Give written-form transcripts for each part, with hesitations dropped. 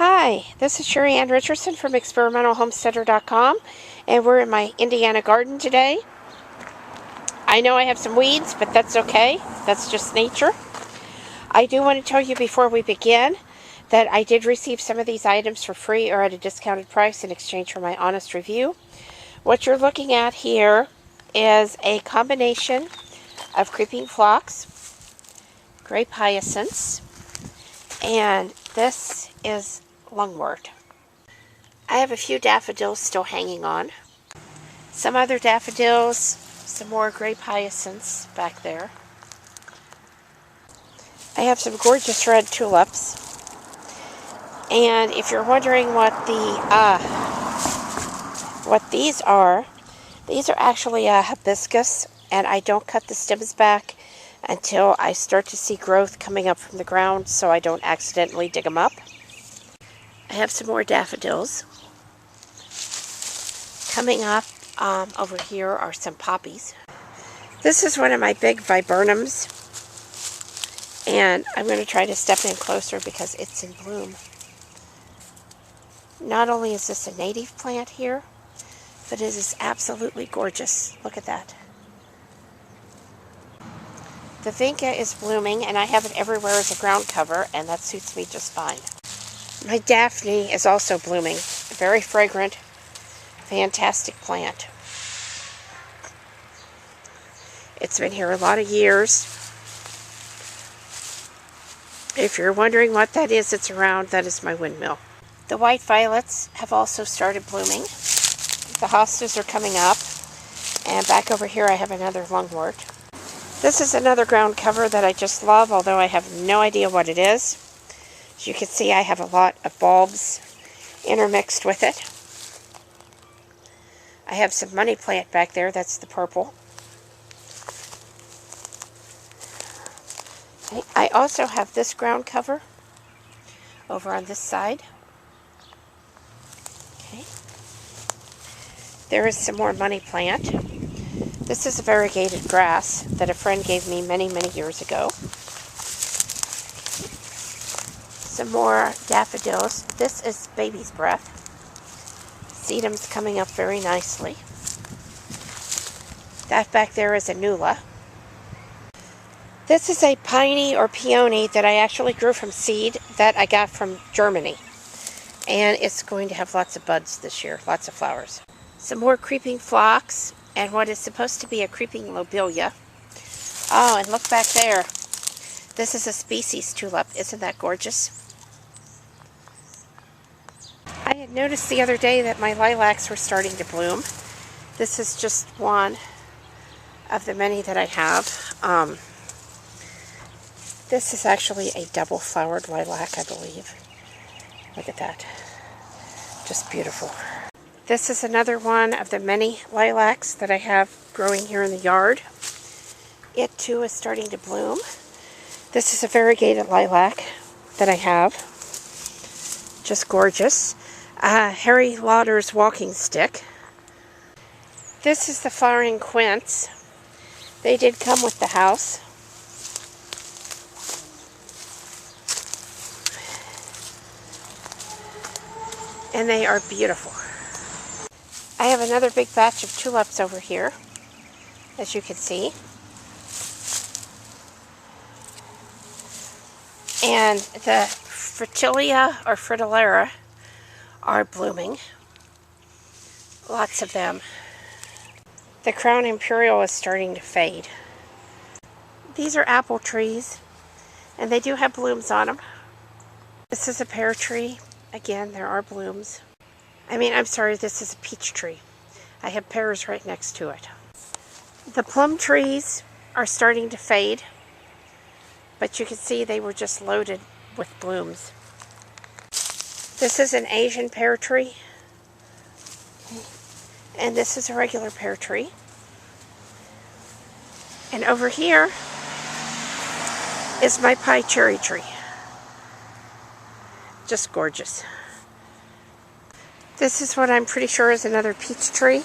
Hi, this is Sheri Ann Richerson from experimentalhomesteader.com, and we're in my Indiana garden today. I know I have some weeds, but that's okay. That's just nature. I do want to tell you before we begin that I did receive some of these items for free or at a discounted price in exchange for my honest review. What you're looking at here is a combination of creeping phlox, grape hyacinths, and this is lungwort. I have a few daffodils still hanging on. Some other daffodils, some more grape hyacinths back there. I have some gorgeous red tulips. And if you're wondering what these are actually a hibiscus, and I don't cut the stems back until I start to see growth coming up from the ground so I don't accidentally dig them up. I have some more daffodils. Coming up over here are some poppies. This is one of my big viburnums, and I'm going to try to step in closer because it's in bloom. Not only is this a native plant here, but it is absolutely gorgeous. Look at that. The vinca is blooming, and I have it everywhere as a ground cover, and that suits me just fine. My Daphne is also blooming. Very fragrant, fantastic plant. It's been here a lot of years. If you're wondering what that is, it's around. That is my windmill. The white violets have also started blooming. The hostas are coming up. And back over here I have another lungwort. This is another ground cover that I just love, although I have no idea what it is. As you can see, I have a lot of bulbs intermixed with it. I have some money plant back there. That's the purple. I also have this ground cover over on this side. Okay. There is some more money plant. This is a variegated grass that a friend gave me many, many years ago. Some more daffodils. This is baby's breath. Sedum's coming up very nicely. That back there is a nulla. This is a piney or peony that I actually grew from seed that I got from Germany. And it's going to have lots of buds this year, lots of flowers. Some more creeping phlox and what is supposed to be a creeping lobelia. Oh, and look back there. This is a species tulip. Isn't that gorgeous? I had noticed the other day that my lilacs were starting to bloom. This is just one of the many that I have. This is actually a double-flowered lilac, I believe. Look at that. Just beautiful. This is another one of the many lilacs that I have growing here in the yard. It, too, is starting to bloom. This is a variegated lilac that I have. Just gorgeous. Harry Lauder's walking stick. This is the flowering quince. They did come with the house. And they are beautiful. I have another big batch of tulips over here, as you can see. And the Fritilia or Fritillera are blooming. Lots of them. The Crown Imperial is starting to fade. These are apple trees, and they do have blooms on them. This is a pear tree. Again, there are blooms. I'm sorry, this is a peach tree. I have pears right next to it. The plum trees are starting to fade, but you can see they were just loaded with blooms. This is an Asian pear tree, and this is a regular pear tree. And over here is my pie cherry tree. Just gorgeous. This is what I'm pretty sure is another peach tree.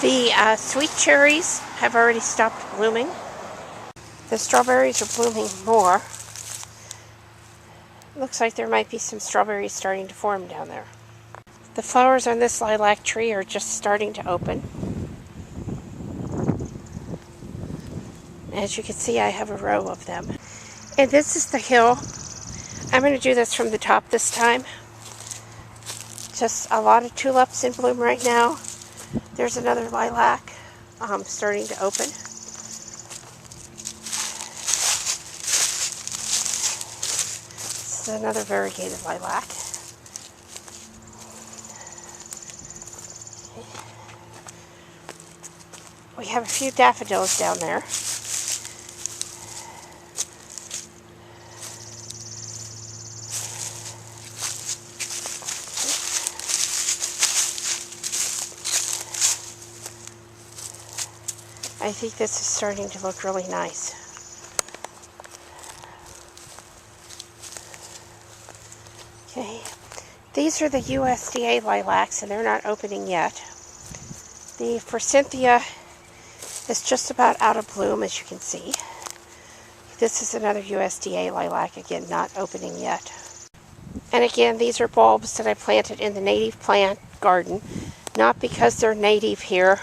The sweet cherries have already stopped blooming. The strawberries are blooming more. Looks like there might be some strawberries starting to form down there. The flowers on this lilac tree are just starting to open. As you can see, I have a row of them. And this is the hill. I'm going to do this from the top this time. Just a lot of tulips in bloom right now. There's another lilac starting to open. This is another variegated lilac. We have a few daffodils down there. I think this is starting to look really nice. Okay, these are the USDA lilacs, and they're not opening yet. The forsythia is just about out of bloom, as you can see. This is another USDA lilac, again, not opening yet. And again, these are bulbs that I planted in the native plant garden, not because they're native here,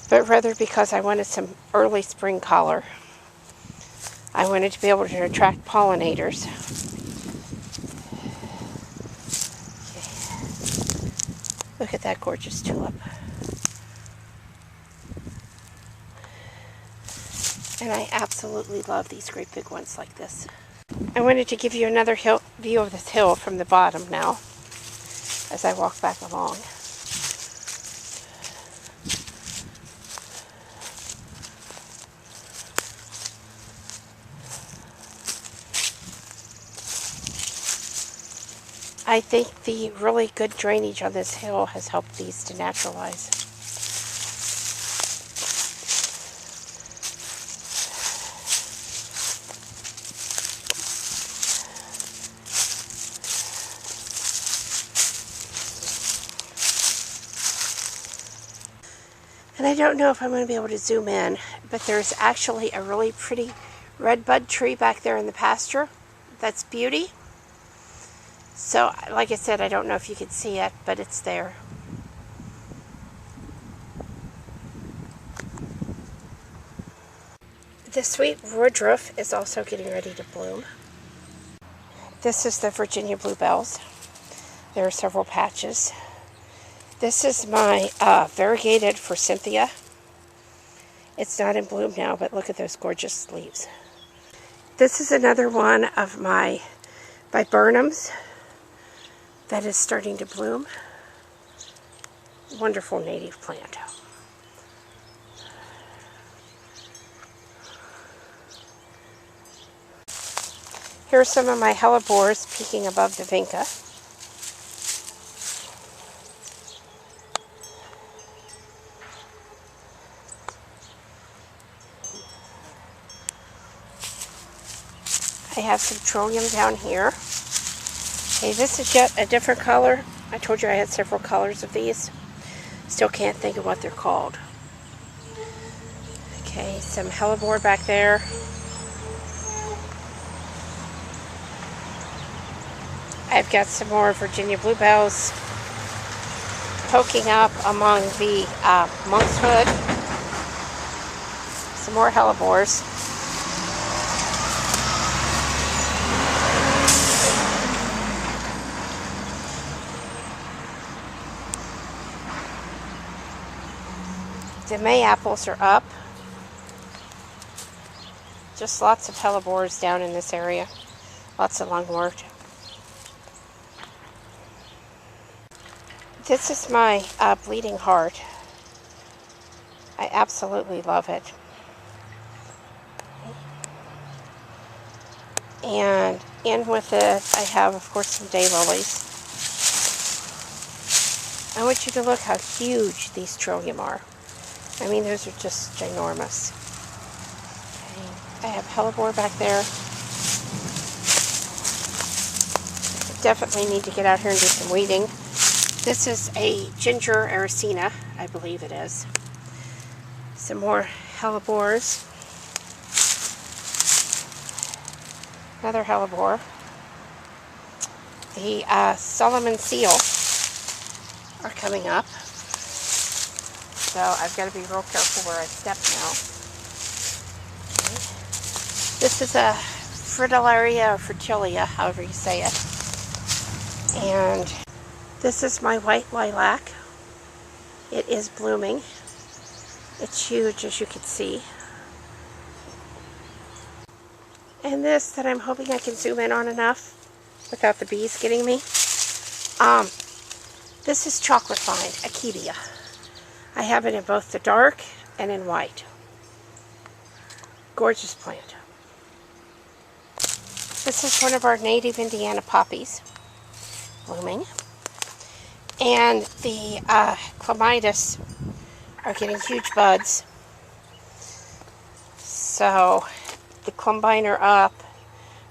but rather because I wanted some early spring color. I wanted to be able to attract pollinators. Okay. Look at that gorgeous tulip. And I absolutely love these great big ones like this. I wanted to give you another view of this hill from the bottom now, as I walk back along. I think the really good drainage on this hill has helped these to naturalize. And I don't know if I'm going to be able to zoom in, but there's actually a really pretty red bud tree back there in the pasture. That's beauty. So, like I said, I don't know if you can see it, but it's there. The sweet woodruff is also getting ready to bloom. This is the Virginia bluebells. There are several patches. This is my variegated forsythia. It's not in bloom now, but look at those gorgeous leaves. This is another one of my viburnums that is starting to bloom. Wonderful native plant. Here are some of my hellebores peeking above the vinca. I have some trillium down here. Okay, this is yet a different color. I told you I had several colors of these. Still can't think of what they're called. Okay, some hellebore back there. I've got some more Virginia bluebells poking up among the monkshood. Some more hellebores. The May apples are up. Just lots of hellebores down in this area. Lots of lungwort. This is my bleeding heart. I absolutely love it. And in with it, I have, of course, some daylilies. I want you to look how huge these trillium are. I mean, those are just ginormous. Okay. I have hellebore back there. I definitely need to get out here and do some weeding. This is a ginger ericina, I believe it is. Some more hellebores. Another hellebore. The Solomon seal are coming up. So I've got to be real careful where I step now. Okay. This is a Fritillaria or Fritilia, however you say it. And this is my white lilac. It is blooming. It's huge, as you can see. And this that I'm hoping I can zoom in on enough without the bees getting me. This is chocolate vine, Acadia. I have it in both the dark and in white. Gorgeous plant. This is one of our native Indiana poppies, blooming. And the clematis are getting huge buds. So the columbine are up,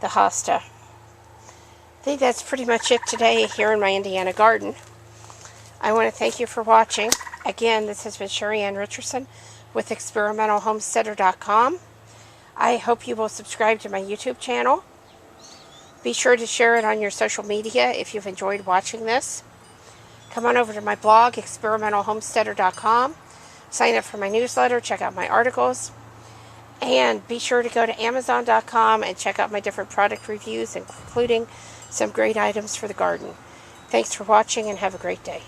the hosta. I think that's pretty much it today here in my Indiana garden. I want to thank you for watching. Again, this has been Sheri Ann Richerson with experimentalhomesteader.com. I hope you will subscribe to my YouTube channel. Be sure to share it on your social media if you've enjoyed watching this. Come on over to my blog, experimentalhomesteader.com. Sign up for my newsletter, check out my articles. And be sure to go to Amazon.com and check out my different product reviews, including some great items for the garden. Thanks for watching and have a great day.